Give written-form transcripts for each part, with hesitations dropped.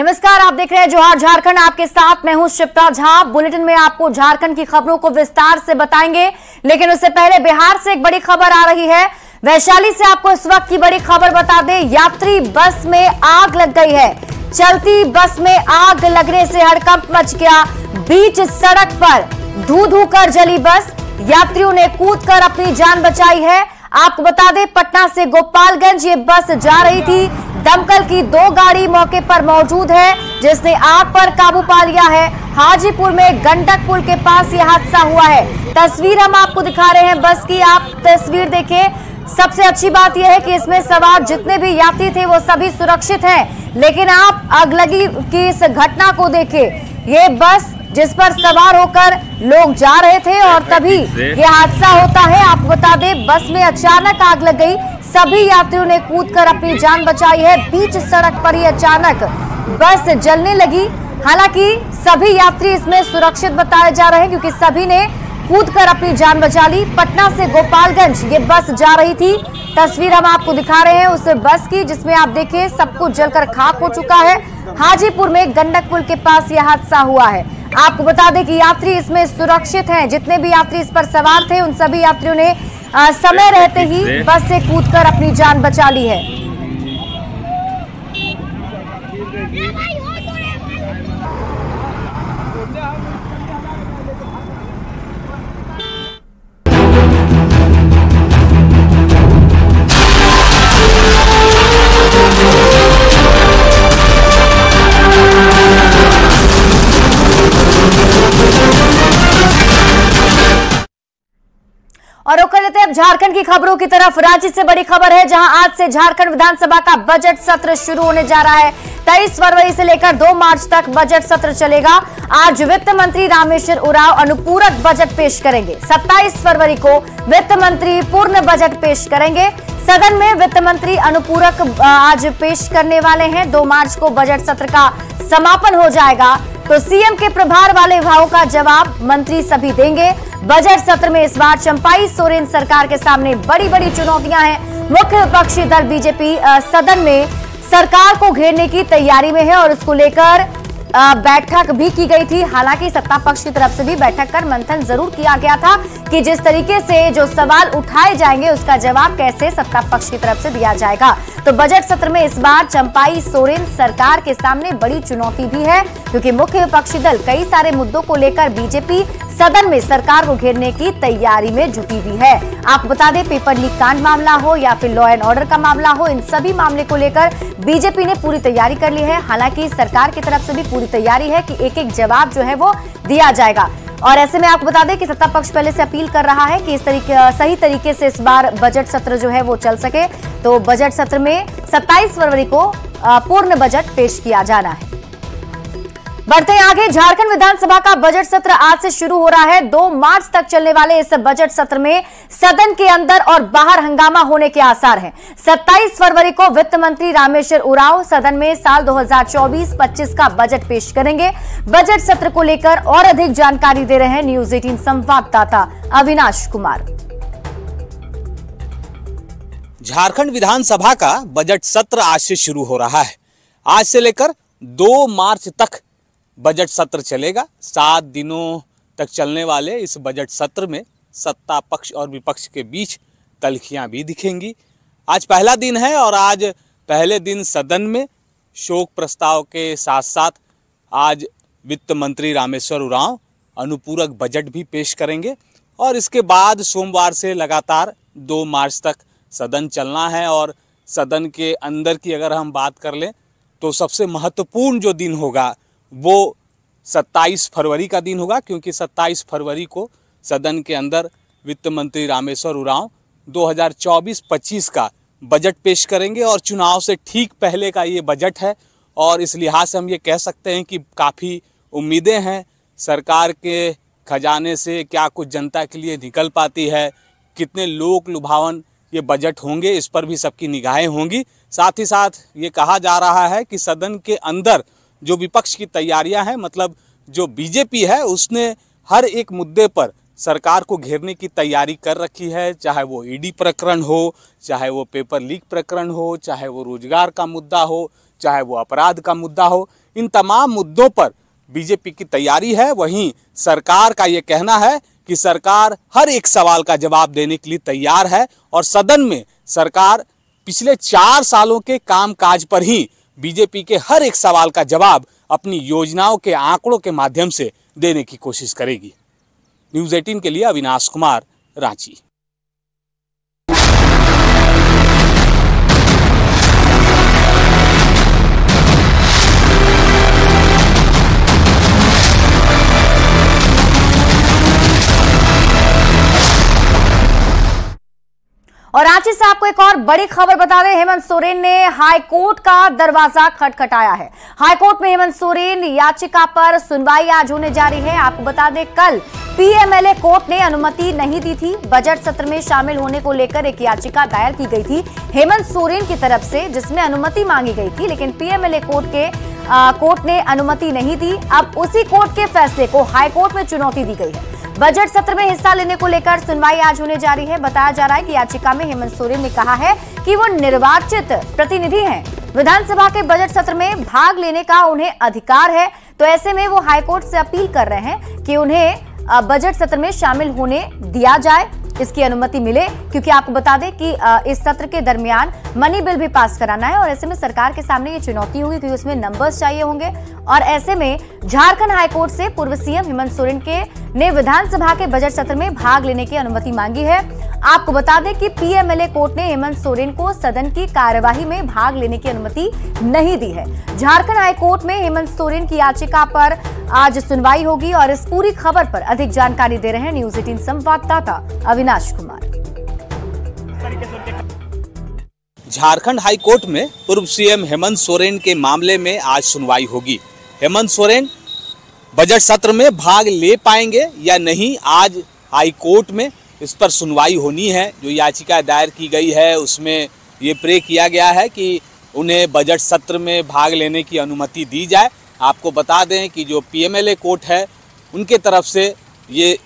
नमस्कार, आप देख रहे हैं जोहार झारखंड। आपके साथ मैं हूं शिप्रा झा। बुलेटिन में आपको झारखंड की खबरों को विस्तार से बताएंगे, लेकिन उससे पहले बिहार से एक बड़ी खबर आ रही है। वैशाली से आपको इस वक्त की बड़ी खबर बता दें, यात्री बस में आग लग गई है। चलती बस में आग लगने से हड़कंप मच गया। बीच सड़क पर धू धू कर जली बस, यात्रियों ने कूदकर अपनी जान बचाई है। आपको बता दें, पटना से गोपालगंज ये बस जा रही थी। दमकल की 2 गाड़ी मौके पर मौजूद है, जिसने आग पर काबू पा लिया है। हाजीपुर में गंडक पुल के पास यह हादसा हुआ है। तस्वीर हम आपको दिखा रहे हैं बस की, आप तस्वीर देखें। सबसे अच्छी बात यह है कि इसमें सवार जितने भी यात्री थे वो सभी सुरक्षित हैं, लेकिन आप अगलगी की इस घटना को देखें। ये बस जिस पर सवार होकर लोग जा रहे थे और तभी ये हादसा होता है। आपको बता दें, बस में अचानक आग लग गई। सभी यात्रियों ने कूदकर अपनी जान बचाई है। बीच सड़क पर ही अचानक बस जलने लगी। हालांकि सभी यात्री इसमें सुरक्षित बताए जा रहे हैं, क्योंकि सभी ने कूदकर अपनी जान बचा ली। पटना से गोपालगंज ये बस जा रही थी। तस्वीर हम आपको दिखा रहे हैं उस बस की, जिसमें आप देखिए सब कुछ जलकर खाक हो चुका है। हाजीपुर में गंडक पुल के पास यह हादसा हुआ है। आपको बता दें कि यात्री इसमें सुरक्षित हैं। जितने भी यात्री इस पर सवार थे, उन सभी यात्रियों ने समय रहते ही बस से कूदकर अपनी जान बचा ली है। और रुक लेते हैं अब झारखंड की खबरों की तरफ। राज्य से बड़ी खबर है, जहां आज से झारखंड विधानसभा का बजट सत्र शुरू होने जा रहा है। 23 फरवरी से लेकर 2 मार्च तक बजट सत्र चलेगा। आज वित्त मंत्री रामेश्वर उरांव अनुपूरक बजट पेश करेंगे। 27 फरवरी को वित्त मंत्री पूर्ण बजट पेश करेंगे। सदन में वित्त मंत्री अनुपूरक आज पेश करने वाले हैं। 2 मार्च को बजट सत्र का समापन हो जाएगा, तो सीएम के प्रभार वाले विभागों का जवाब मंत्री सभी देंगे। बजट सत्र में इस बार चंपाई सोरेन सरकार के सामने बड़ी बड़ी चुनौतियां हैं। मुख्य विपक्षी दल बीजेपी सदन में सरकार को घेरने की तैयारी में है और इसको लेकर बैठक भी की गई थी। हालांकि सत्ता पक्ष की तरफ से भी बैठक कर मंथन जरूर किया गया था कि जिस तरीके से जो सवाल उठाए जाएंगे उसका जवाब कैसे सत्ता पक्ष की तरफ से दिया जाएगा। तो बजट सत्र में इस बार चंपाई सोरेन सरकार के सामने बड़ी चुनौती भी है, क्योंकि मुख्य विपक्षी दल कई सारे मुद्दों को लेकर बीजेपी सदन में सरकार को घेरने की तैयारी में जुटी हुई है। आपको बता दें, पेपर लीक कांड मामला हो या फिर लॉ एंड ऑर्डर का मामला हो, इन सभी मामले को लेकर बीजेपी ने पूरी तैयारी कर ली है। हालांकि सरकार की तरफ से भी पूरी तैयारी है कि एक एक जवाब जो है वो दिया जाएगा। और ऐसे में आपको बता दें कि सत्ता पक्ष पहले से अपील कर रहा है कि इस सही तरीके से इस बार बजट सत्र जो है वो चल सके। तो बजट सत्र में 27 फरवरी को पूर्ण बजट पेश किया जाना है। बढ़ते हैं आगे, झारखंड विधानसभा का बजट सत्र आज से शुरू हो रहा है। 2 मार्च तक चलने वाले इस बजट सत्र में सदन के अंदर और बाहर हंगामा होने के आसार हैं। 27 फरवरी को वित्त मंत्री रामेश्वर उरांव सदन में साल 2024-25 का बजट पेश करेंगे। बजट सत्र को लेकर और अधिक जानकारी दे रहे हैं न्यूज 18 संवाददाता अविनाश कुमार। झारखंड विधानसभा का बजट सत्र आज से शुरू हो रहा है। आज से लेकर 2 मार्च तक बजट सत्र चलेगा। 7 दिनों तक चलने वाले इस बजट सत्र में सत्ता पक्ष और विपक्ष के बीच तल्खियां भी दिखेंगी। आज पहला दिन है और आज पहले दिन सदन में शोक प्रस्ताव के साथ साथ आज वित्त मंत्री रामेश्वर उरांव अनुपूरक बजट भी पेश करेंगे। और इसके बाद सोमवार से लगातार 2 मार्च तक सदन चलना है। और सदन के अंदर की अगर हम बात कर लें तो सबसे महत्वपूर्ण जो दिन होगा वो 27 फरवरी का दिन होगा, क्योंकि 27 फरवरी को सदन के अंदर वित्त मंत्री रामेश्वर उरांव 2024-25 का बजट पेश करेंगे। और चुनाव से ठीक पहले का ये बजट है और इस लिहाज से हम ये कह सकते हैं कि काफ़ी उम्मीदें हैं सरकार के खजाने से क्या कुछ जनता के लिए निकल पाती है, कितने लोक लुभावन ये बजट होंगे, इस पर भी सबकी निगाहें होंगी। साथ ही साथ ये कहा जा रहा है कि सदन के अंदर जो विपक्ष की तैयारियां हैं, मतलब जो बीजेपी है, उसने हर एक मुद्दे पर सरकार को घेरने की तैयारी कर रखी है, चाहे वो ईडी प्रकरण हो, चाहे वो पेपर लीक प्रकरण हो, चाहे वो रोजगार का मुद्दा हो, चाहे वो अपराध का मुद्दा हो। इन तमाम मुद्दों पर बीजेपी की तैयारी है। वहीं सरकार का ये कहना है कि सरकार हर एक सवाल का जवाब देने के लिए तैयार है और सदन में सरकार पिछले 4 सालों के कामकाज पर ही बीजेपी के हर एक सवाल का जवाब अपनी योजनाओं के आंकड़ों के माध्यम से देने की कोशिश करेगी। न्यूज़ 18 के लिए अविनाश कुमार, रांची। और रांची से आपको एक और बड़ी खबर बता दें, हेमंत सोरेन ने हाईकोर्ट का दरवाजा खटखटाया है। हाईकोर्ट में हेमंत सोरेन याचिका पर सुनवाई आज होने जा रही है। आपको बता दें, कल पीएमएलए कोर्ट ने अनुमति नहीं दी थी। बजट सत्र में शामिल होने को लेकर एक याचिका दायर की गई थी हेमंत सोरेन की तरफ से, जिसमें अनुमति मांगी गई थी, लेकिन पीएमएलए कोर्ट ने अनुमति नहीं दी। अब उसी कोर्ट के फैसले को हाईकोर्ट में चुनौती दी गई है। बजट सत्र में हिस्सा लेने को लेकर सुनवाई आज होने जा रही है। बताया जा रहा है कि याचिका में हेमंत सोरेन ने कहा है कि वो निर्वाचित प्रतिनिधि हैं, विधानसभा के बजट सत्र में भाग लेने का उन्हें अधिकार है। तो ऐसे में वो हाईकोर्ट से अपील कर रहे हैं कि उन्हें बजट सत्र में शामिल होने दिया जाए, इसकी अनुमति मिले, क्योंकि आपको बता दें कि इस सत्र के दरमियान मनी बिल भी पास कराना है और ऐसे में सरकार के सामने ये चुनौती होगी क्योंकि उसमें नंबर्स चाहिए होंगे। और ऐसे में झारखंड हाईकोर्ट से पूर्व सीएम हेमंत सोरेन ने विधानसभा के बजट सत्र में भाग लेने की अनुमति मांगी है। आपको बता दें कि पीएमएलए कोर्ट ने हेमंत सोरेन को सदन की कार्यवाही में भाग लेने की अनुमति नहीं दी है। झारखंड हाईकोर्ट में हेमंत सोरेन की याचिका पर आज सुनवाई होगी और इस पूरी खबर पर अधिक जानकारी दे रहे हैं न्यूज़ 18 संवाददाता अविनाश कुमार। झारखंड हाईकोर्ट में पूर्व सीएम हेमंत सोरेन के मामले में आज सुनवाई होगी। हेमंत सोरेन बजट सत्र में भाग ले पाएंगे या नहीं, आज हाईकोर्ट में इस पर सुनवाई होनी है। जो याचिका दायर की गई है उसमें ये प्रे किया गया है कि उन्हें बजट सत्र में भाग लेने की अनुमति दी जाए। आपको बता दें कि जो पीएमएलए कोर्ट है उनके तरफ से ये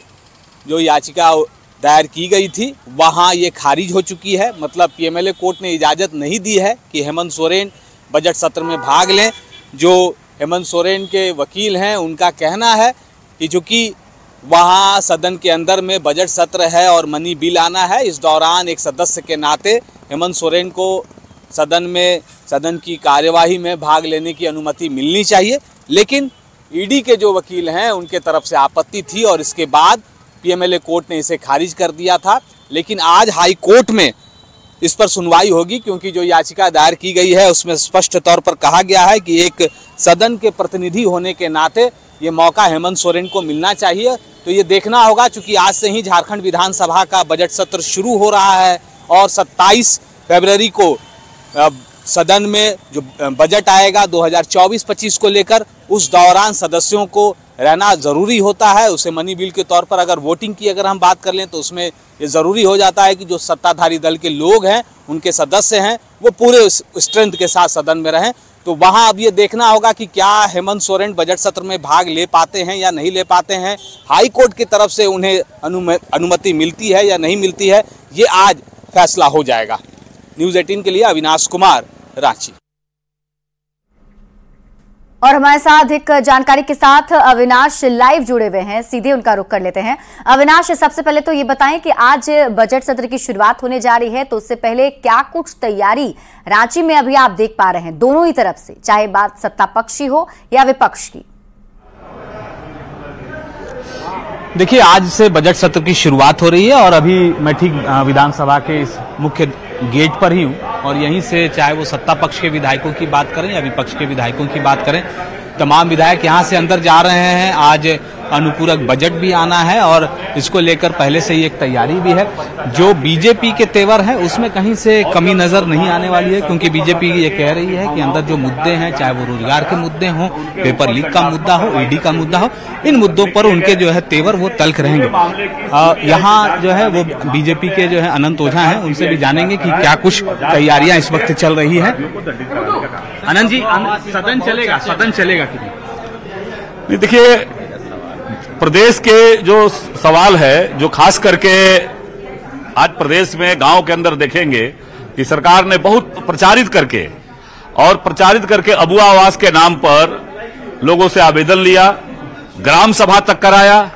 जो याचिका दायर की गई थी वहाँ ये खारिज हो चुकी है। मतलब पीएमएलए कोर्ट ने इजाज़त नहीं दी है कि हेमंत सोरेन बजट सत्र में भाग लें। जो हेमंत सोरेन के वकील हैं उनका कहना है कि चूँकि वहाँ सदन के अंदर में बजट सत्र है और मनी बिल आना है, इस दौरान एक सदस्य के नाते हेमंत सोरेन को सदन की कार्यवाही में भाग लेने की अनुमति मिलनी चाहिए। लेकिन ईडी के जो वकील हैं उनके तरफ से आपत्ति थी और इसके बाद पीएमएलए कोर्ट ने इसे खारिज कर दिया था। लेकिन आज हाई कोर्ट में इस पर सुनवाई होगी क्योंकि जो याचिका दायर की गई है उसमें स्पष्ट तौर पर कहा गया है कि एक सदन के प्रतिनिधि होने के नाते ये मौका हेमंत सोरेन को मिलना चाहिए। तो ये देखना होगा, चूँकि आज से ही झारखंड विधानसभा का बजट सत्र शुरू हो रहा है और 27 फरवरी को सदन में जो बजट आएगा 2024-25 को लेकर, उस दौरान सदस्यों को रहना ज़रूरी होता है। उसे मनी बिल के तौर पर अगर वोटिंग की अगर हम बात कर लें तो उसमें ये ज़रूरी हो जाता है कि जो सत्ताधारी दल के लोग हैं, उनके सदस्य हैं, वो पूरे स्ट्रेंथ के साथ सदन में रहें। तो वहाँ अब ये देखना होगा कि क्या हेमंत सोरेन बजट सत्र में भाग ले पाते हैं या नहीं ले पाते हैं। हाई कोर्ट की तरफ से उन्हें अनुमति मिलती है या नहीं मिलती है, ये आज फैसला हो जाएगा। न्यूज़ 18 के लिए अविनाश कुमार, रांची। और हमारे साथ अधिक जानकारी के साथ अविनाश लाइव जुड़े हुए हैं, सीधे उनका रुख कर लेते हैं। अविनाश, सबसे पहले तो ये बताएं कि आज बजट सत्र की शुरुआत होने जा रही है, तो उससे पहले क्या कुछ तैयारी रांची में अभी आप देख पा रहे हैं दोनों ही तरफ से, चाहे बात सत्ता पक्षी हो या विपक्ष की? देखिए, आज से बजट सत्र की शुरुआत हो रही है और अभी मैं ठीक विधानसभा के इस मुख्य गेट पर ही हूँ और यहीं से चाहे वो सत्ता पक्ष के विधायकों की बात करें या विपक्ष के विधायकों की बात करें, तमाम विधायक यहाँ से अंदर जा रहे हैं। आज अनुपूरक बजट भी आना है और इसको लेकर पहले से ही एक तैयारी भी है। जो बीजेपी के तेवर है उसमें कहीं से कमी नजर नहीं आने वाली है, क्योंकि बीजेपी ये कह रही है कि अंदर जो मुद्दे हैं, चाहे वो रोजगार के मुद्दे हों, पेपर लीक का मुद्दा हो, ईडी का मुद्दा हो, इन मुद्दों पर उनके जो है तेवर वो तल्ख रहेंगे। यहाँ जो है वो बीजेपी के जो है अनंत ओझा हैं, उनसे भी जानेंगे कि क्या कुछ तैयारियां इस वक्त चल रही है। अनंत जी, सदन चलेगा कि नहीं? देखिए, प्रदेश के जो सवाल है, जो खास करके आज प्रदेश में गांव के अंदर देखेंगे कि सरकार ने बहुत प्रचारित करके अबुआ आवास के नाम पर लोगों से आवेदन लिया, ग्राम सभा तक कराया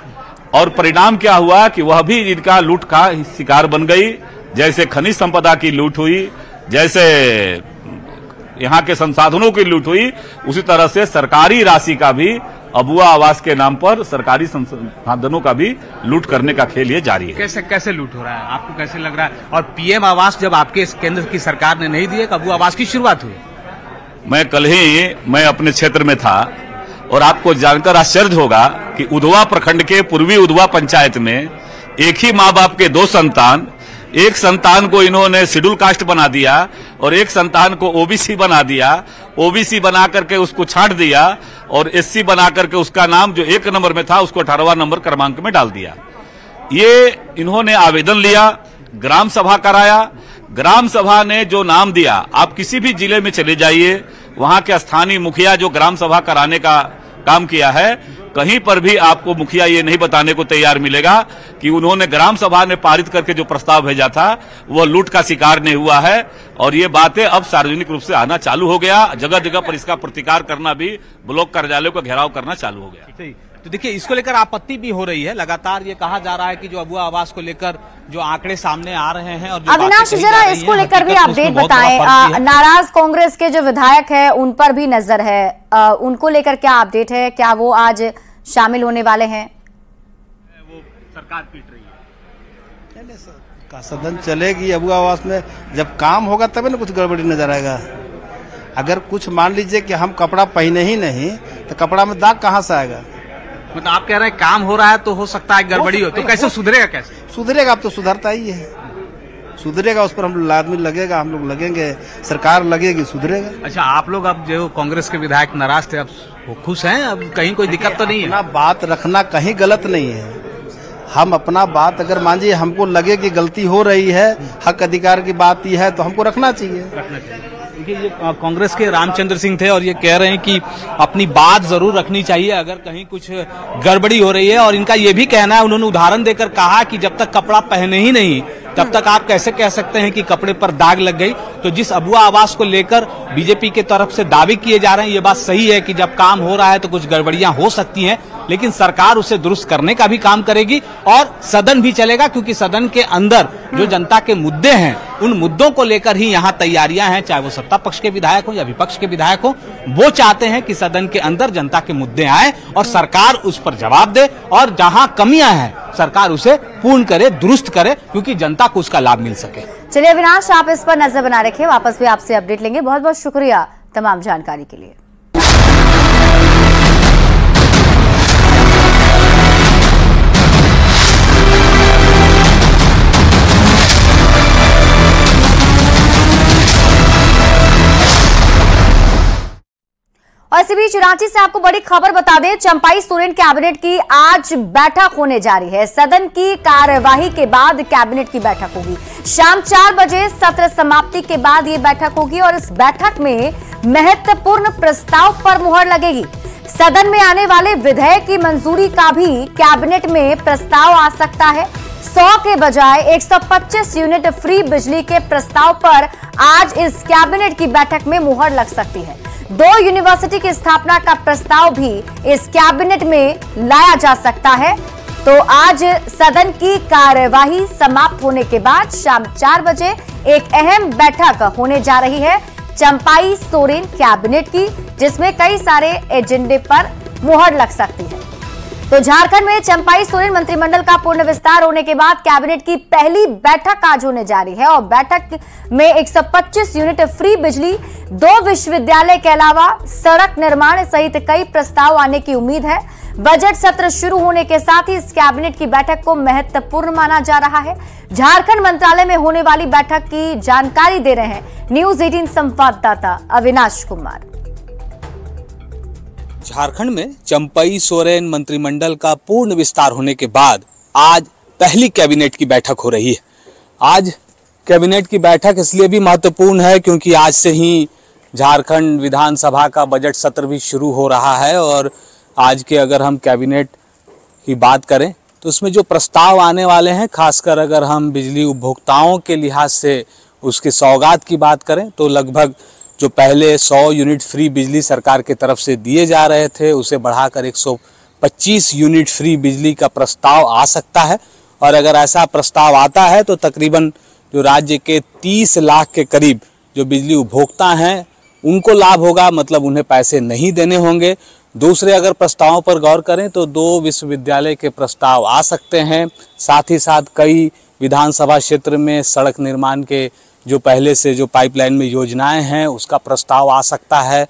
और परिणाम क्या हुआ कि वह भी इनका लूट का शिकार बन गई। जैसे खनिज संपदा की लूट हुई, जैसे यहाँ के संसाधनों की लूट हुई, उसी तरह से सरकारी राशि का भी अबुआ आवास के नाम पर सरकारी संसाधनों का भी लूट करने का खेल ये जारी है। कैसे लूट हो रहा है, आपको कैसे लग रहा है? और पीएम आवास जब आपके केंद्र की सरकार ने नहीं दिए, अबुआ आवास की शुरुआत हुई। मैं अपने क्षेत्र में था और आपको जानकर आश्चर्य होगा कि उधवा प्रखंड के पूर्वी उधवा पंचायत में एक ही माँ बाप के 2 संतान, एक संतान को इन्होंने शेड्यूल कास्ट बना दिया और एक संतान को ओबीसी बना दिया। ओबीसी बना करके उसको छांट दिया और एससी बना करके उसका नाम जो 1 नंबर में था उसको 18वां नंबर क्रमांक में डाल दिया। ये इन्होंने आवेदन लिया, ग्राम सभा कराया, ग्राम सभा ने जो नाम दिया, आप किसी भी जिले में चले जाइए, वहां के स्थानीय मुखिया जो ग्राम सभा कराने का काम किया है, कहीं पर भी आपको मुखिया ये नहीं बताने को तैयार मिलेगा कि उन्होंने ग्राम सभा ने पारित करके जो प्रस्ताव भेजा था वो लूट का शिकार नहीं हुआ है। और ये बातें अब सार्वजनिक रूप से आना चालू हो गया, जगह जगह पर इसका प्रतिकार करना भी, ब्लॉक कार्यालयों का घेराव करना चालू हो गया। तो देखिए, इसको लेकर आपत्ति भी हो रही है। लगातार ये कहा जा रहा है कि जो अबुआ आवास को लेकर जो आंकड़े सामने आ रहे हैं और अविनाश, जरा इसको लेकर भी अपडेट बताएं। नाराज कांग्रेस के जो विधायक है उन पर भी नजर है, उनको लेकर क्या अपडेट है? क्या वो आज शामिल होने वाले हैं? वो सरकार पीट रही है। सदन चलेगी अबुआ आवास में, जब काम होगा तभी ना कुछ गड़बड़ी नजर आएगा। अगर कुछ मान लीजिए कि हम कपड़ा पहने ही नहीं तो कपड़ा में दाग कहाँ से आएगा? मतलब आप कह रहे हैं काम हो रहा है तो हो सकता है गड़बड़ी हो, तो कैसे सुधरेगा? कैसे सुधरेगा? अब तो सुधरता ही है, सुधरेगा। उस पर हम लोग आदमी लगेगा, हम लोग लगेंगे, सरकार लगेगी, सुधरेगा। अच्छा, आप लोग अब जो कांग्रेस के विधायक नाराज थे, अब वो खुश हैं? अब कहीं कोई दिक्कत तो नहीं है? अपना बात रखना कहीं गलत नहीं है। हम अपना बात अगर मान लीजिए हमको लगे कि गलती हो रही है, हक अधिकार की बात ही है, तो हमको रखना चाहिए। देखिए, ये कांग्रेस के रामचंद्र सिंह थे और ये कह रहे हैं कि अपनी बात जरूर रखनी चाहिए अगर कहीं कुछ गड़बड़ी हो रही है। और इनका ये भी कहना है, उन्होंने उदाहरण देकर कहा कि जब तक कपड़ा पहने ही नहीं तब तक आप कैसे कह सकते हैं कि कपड़े पर दाग लग गई। तो जिस अबुआ आवास को लेकर बीजेपी के तरफ से दावे किए जा रहे हैं, ये बात सही है कि जब काम हो रहा है तो कुछ गड़बड़ियां हो सकती हैं, लेकिन सरकार उसे दुरुस्त करने का भी काम करेगी और सदन भी चलेगा, क्योंकि सदन के अंदर जो जनता के मुद्दे हैं उन मुद्दों को लेकर ही यहाँ तैयारियां हैं। चाहे वो सत्ता पक्ष के विधायक हो या विपक्ष के विधायक हो, वो चाहते हैं कि सदन के अंदर जनता के मुद्दे आए और सरकार उस पर जवाब दे और जहां कमियां हैं सरकार उसे पूर्ण करे, दुरुस्त करे, क्योंकि जनता को उसका लाभ मिल सके। चलिए अविनाश, आप इस पर नजर बना रखें, वापस भी आपसे अपडेट लेंगे। बहुत बहुत शुक्रिया तमाम जानकारी के लिए। और इसी बीच रांची से आपको बड़ी खबर बता दें, चंपाई सोरेन कैबिनेट की आज बैठक होने जा रही है। सदन की कार्यवाही के बाद कैबिनेट की बैठक होगी। शाम 4 बजे सत्र समाप्ति के बाद ये बैठक होगी और इस बैठक में महत्वपूर्ण प्रस्ताव पर मुहर लगेगी। सदन में आने वाले विधेयक की मंजूरी का भी कैबिनेट में प्रस्ताव आ सकता है। 100 के बजाय 125 यूनिट फ्री बिजली के प्रस्ताव पर आज इस कैबिनेट की बैठक में मुहर लग सकती है। 2 यूनिवर्सिटी की स्थापना का प्रस्ताव भी इस कैबिनेट में लाया जा सकता है। तो आज सदन की कार्यवाही समाप्त होने के बाद शाम 4 बजे एक अहम बैठक होने जा रही है चंपाई सोरेन कैबिनेट की, जिसमें कई सारे एजेंडे पर मुहर लग सकती है। तो झारखंड में चंपाई सोरेन मंत्रिमंडल का पूर्ण विस्तार होने के बाद कैबिनेट की पहली बैठक आज होने जा रही है और बैठक में 125 यूनिट फ्री बिजली, 2 विश्वविद्यालय के अलावा सड़क निर्माण सहित कई प्रस्ताव आने की उम्मीद है। बजट सत्र शुरू होने के साथ ही इस कैबिनेट की बैठक को महत्वपूर्ण माना जा रहा है। झारखंड मंत्रालय में होने वाली बैठक की जानकारी दे रहे हैं न्यूज 18 संवाददाता अविनाश कुमार। झारखंड में चंपाई सोरेन मंत्रिमंडल का पूर्ण विस्तार होने के बाद आज पहली कैबिनेट की बैठक हो रही है। आज कैबिनेट की बैठक इसलिए भी महत्वपूर्ण है क्योंकि आज से ही झारखंड विधानसभा का बजट सत्र भी शुरू हो रहा है और आज के अगर हम कैबिनेट की बात करें तो उसमें जो प्रस्ताव आने वाले हैं, खासकर अगर हम बिजली उपभोक्ताओं के लिहाज से उसकी सौगात की बात करें तो लगभग जो पहले 100 यूनिट फ्री बिजली सरकार की तरफ से दिए जा रहे थे उसे बढ़ाकर 125 यूनिट फ्री बिजली का प्रस्ताव आ सकता है। और अगर ऐसा प्रस्ताव आता है तो तकरीबन जो राज्य के 30 लाख के करीब जो बिजली उपभोक्ता हैं उनको लाभ होगा, मतलब उन्हें पैसे नहीं देने होंगे। दूसरे अगर प्रस्तावों पर गौर करें तो 2 विश्वविद्यालय के प्रस्ताव आ सकते हैं। साथ ही साथ कई विधानसभा क्षेत्र में सड़क निर्माण के जो पहले से जो पाइपलाइन में योजनाएं हैं उसका प्रस्ताव आ सकता है।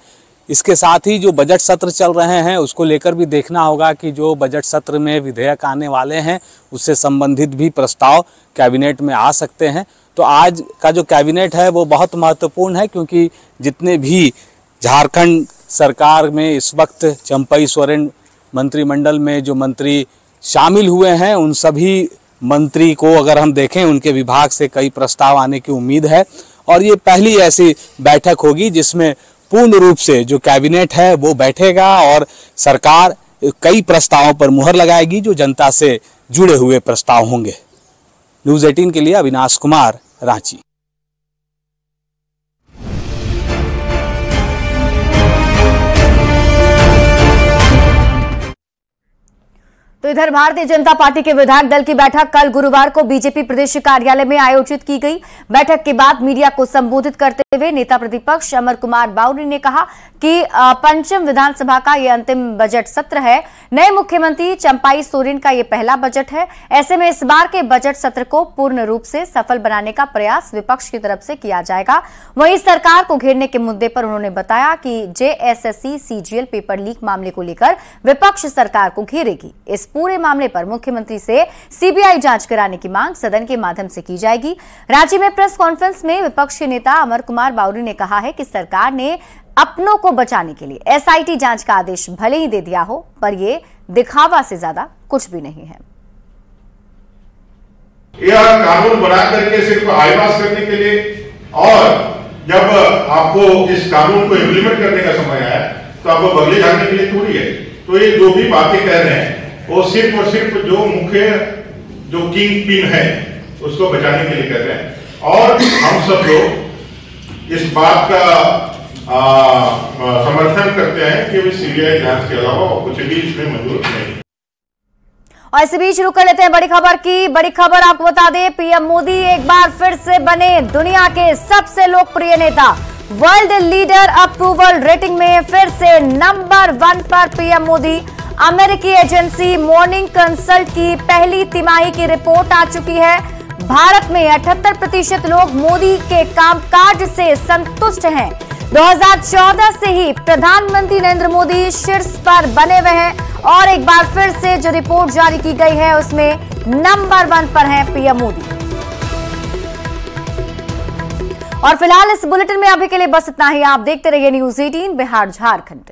इसके साथ ही जो बजट सत्र चल रहे हैं उसको लेकर भी देखना होगा कि जो बजट सत्र में विधेयक आने वाले हैं उससे संबंधित भी प्रस्ताव कैबिनेट में आ सकते हैं। तो आज का जो कैबिनेट है वो बहुत महत्वपूर्ण है, क्योंकि जितने भी झारखंड सरकार में इस वक्त चंपई सोरेन मंत्रिमंडल में जो मंत्री शामिल हुए हैं उन सभी मंत्री को अगर हम देखें उनके विभाग से कई प्रस्ताव आने की उम्मीद है। और ये पहली ऐसी बैठक होगी जिसमें पूर्ण रूप से जो कैबिनेट है वो बैठेगा और सरकार कई प्रस्तावों पर मुहर लगाएगी जो जनता से जुड़े हुए प्रस्ताव होंगे। न्यूज़ 18 के लिए अविनाश कुमार, रांची। तो इधर भारतीय जनता पार्टी के विधायक दल की बैठक कल गुरुवार को बीजेपी प्रदेश कार्यालय में आयोजित की गई। बैठक के बाद मीडिया को संबोधित करते हुए नेता प्रतिपक्ष अमर कुमार बावरी ने कहा कि पंचम विधानसभा का यह अंतिम बजट सत्र है। नए मुख्यमंत्री चंपाई सोरेन का यह पहला बजट है। ऐसे में इस बार के बजट सत्र को पूर्ण रूप से सफल बनाने का प्रयास विपक्ष की तरफ से किया जाएगा। वहीं सरकार को घेरने के मुद्दे पर उन्होंने बताया कि JSSC CGL पेपर लीक मामले को लेकर विपक्ष सरकार को घेरेगी। इस पूरे मामले पर मुख्यमंत्री से CBI जांच कराने की मांग सदन के माध्यम से की जाएगी। रांची में प्रेस कॉन्फ्रेंस में विपक्ष के नेता अमर कुमार बावरी ने कहा है कि सरकार ने अपनों को बचाने के लिए SIT जांच का आदेश भले ही दे दिया हो, पर यह दिखावा से ज्यादा कुछ भी नहीं है। यह कानून बना करके सिर्फ आईपास करने के लिए, और जब आपको इस कानून को इम्प्लीमेंट करने का समय आया तो आपको बगले झाड़ने के लिए थोड़ी है। तो ये जो भी बातें कह रहे हैं वो सिर्फ और सिर्फ जो मुख्य जो किंग पिन है उसको बचाने के लिए कर रहे हैं। और हम सब लोग इस बात का समर्थन करते हैं कि CBI जांच के अलावा कुछ भी इसमें मंजूर नहीं। और इसी बीच रुक कर लेते हैं बड़ी खबर की। बड़ी खबर आपको बता दें, पीएम मोदी एक बार फिर से बने दुनिया के सबसे लोकप्रिय नेता। वर्ल्ड लीडर अप्रूवल रेटिंग में फिर से नंबर 1 पर पीएम मोदी। अमेरिकी एजेंसी मॉर्निंग कंसल्ट की पहली तिमाही की रिपोर्ट आ चुकी है। भारत में 78% लोग मोदी के कामकाज से संतुष्ट हैं। 2014 से ही प्रधानमंत्री नरेंद्र मोदी शीर्ष पर बने हुए हैं और एक बार फिर से जो रिपोर्ट जारी की गई है उसमें नंबर 1 पर है पीएम मोदी। और फिलहाल इस बुलेटिन में अभी के लिए बस इतना ही। आप देखते रहिए न्यूज़ 18 बिहार झारखंड।